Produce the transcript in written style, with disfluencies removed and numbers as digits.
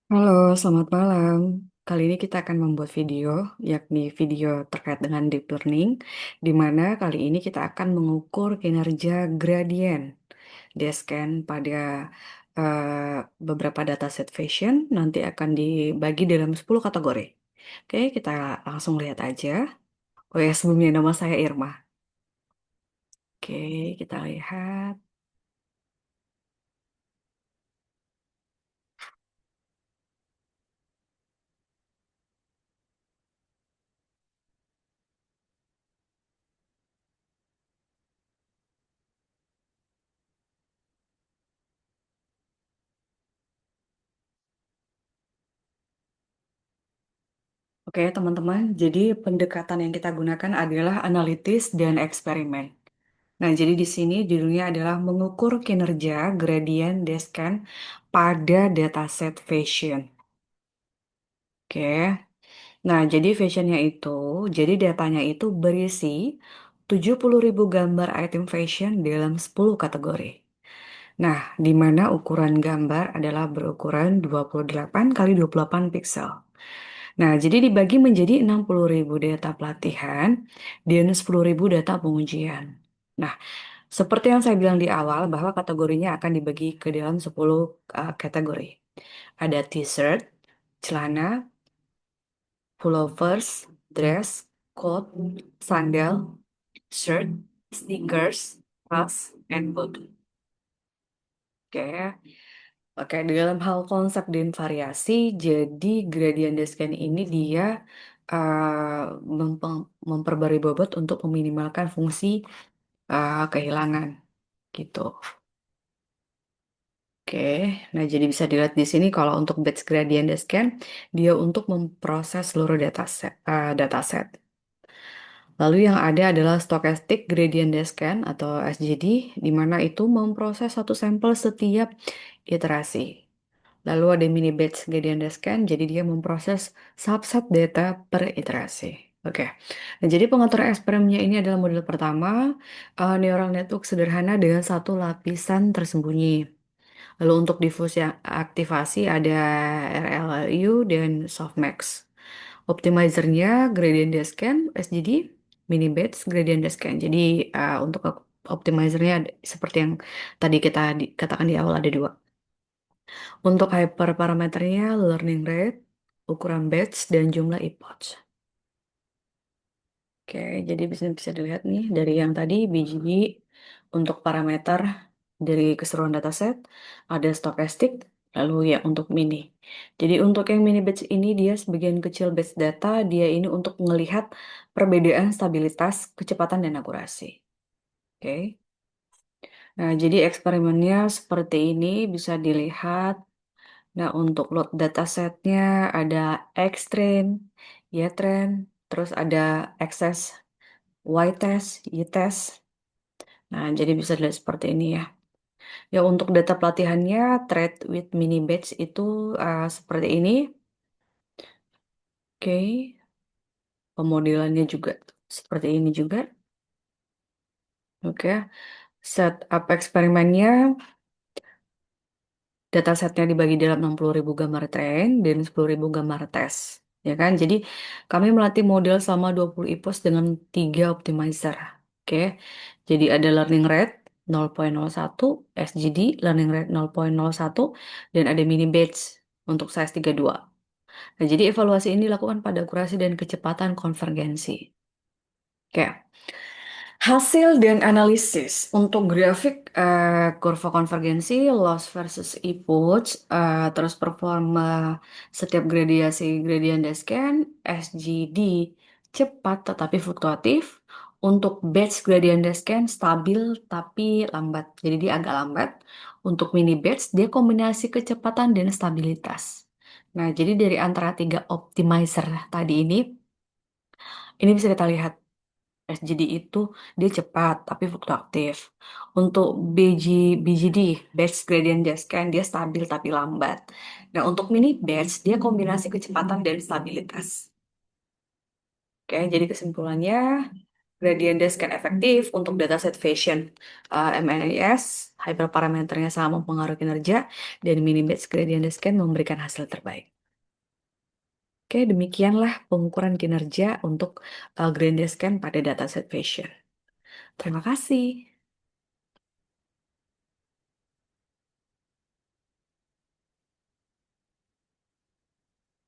Halo, selamat malam. Kali ini kita akan membuat video, yakni video terkait dengan deep learning, di mana kali ini kita akan mengukur kinerja gradien Descent pada beberapa dataset fashion, nanti akan dibagi dalam 10 kategori. Oke, kita langsung lihat aja. Oh ya, sebelumnya nama saya Irma. Oke, kita lihat. Oke, teman-teman, jadi pendekatan yang kita gunakan adalah analitis dan eksperimen. Nah, jadi di sini judulnya adalah mengukur kinerja gradien descent pada dataset fashion. Oke. Nah, jadi fashionnya itu, jadi datanya itu berisi 70.000 gambar item fashion dalam 10 kategori. Nah, di mana ukuran gambar adalah berukuran 28 kali 28 piksel. Nah, jadi dibagi menjadi 60.000 data pelatihan dan 10.000 data pengujian. Nah, seperti yang saya bilang di awal bahwa kategorinya akan dibagi ke dalam 10 kategori. Ada t-shirt, celana, pullovers, dress, coat, sandal, shirt, sneakers, tas, and boot. Oke, oke. Dalam hal konsep dan variasi, jadi gradient descent ini dia memperbarui bobot untuk meminimalkan fungsi kehilangan gitu. Oke, nah jadi bisa dilihat di sini kalau untuk batch gradient descent, dia untuk memproses seluruh dataset. Lalu yang ada adalah stochastic gradient descent atau SGD, di mana itu memproses satu sampel setiap iterasi. Lalu ada mini batch gradient descent, jadi dia memproses subset data per iterasi. Oke, nah, jadi pengaturan eksperimennya ini adalah model pertama, neural network sederhana dengan satu lapisan tersembunyi. Lalu untuk difusi aktivasi ada RLU dan softmax. Optimizernya gradient descent, SGD, mini batch gradient descent. Jadi untuk optimizernya seperti yang tadi kita katakan di awal ada dua. Untuk hyperparameternya learning rate, ukuran batch, dan jumlah epoch. Oke, jadi bisa dilihat nih dari yang tadi BGD untuk parameter dari keseluruhan dataset ada stokastik, lalu ya untuk mini. Jadi untuk yang mini batch ini dia sebagian kecil batch data, dia ini untuk melihat perbedaan stabilitas, kecepatan dan akurasi. Oke. Nah, jadi eksperimennya seperti ini bisa dilihat. Nah, untuk load datasetnya ada X-train, Y-train, terus ada access Y-test, Y-test. Nah, jadi bisa dilihat seperti ini ya. Ya, untuk data pelatihannya, trade with mini batch itu seperti ini. Oke, pemodelannya juga seperti ini juga. Oke, setup eksperimennya, datasetnya dibagi dalam 60.000 gambar train dan 10.000 gambar tes. Ya kan? Jadi kami melatih model selama 20 epoch dengan 3 optimizer. Oke. Jadi ada learning rate 0,01, SGD learning rate 0,01 dan ada mini batch untuk size 32. Nah, jadi evaluasi ini dilakukan pada akurasi dan kecepatan konvergensi. Oke. Hasil dan analisis untuk grafik kurva konvergensi, loss versus epoch, terus performa setiap gradiasi gradient descent, SGD cepat tetapi fluktuatif. Untuk batch gradient descent stabil tapi lambat, jadi dia agak lambat. Untuk mini batch dia kombinasi kecepatan dan stabilitas. Nah, jadi dari antara tiga optimizer tadi ini bisa kita lihat. SGD itu dia cepat tapi fluktuatif. Untuk BGD, Batch Gradient Descent, dia stabil tapi lambat. Nah, untuk mini batch, dia kombinasi kecepatan dan stabilitas. Oke, jadi kesimpulannya, Gradient descent efektif untuk dataset fashion. MNIS, hyperparameternya sama mempengaruhi kinerja, dan mini-batch gradient descent memberikan hasil terbaik. Oke, demikianlah pengukuran kinerja untuk gradient descent pada dataset fashion. Terima kasih.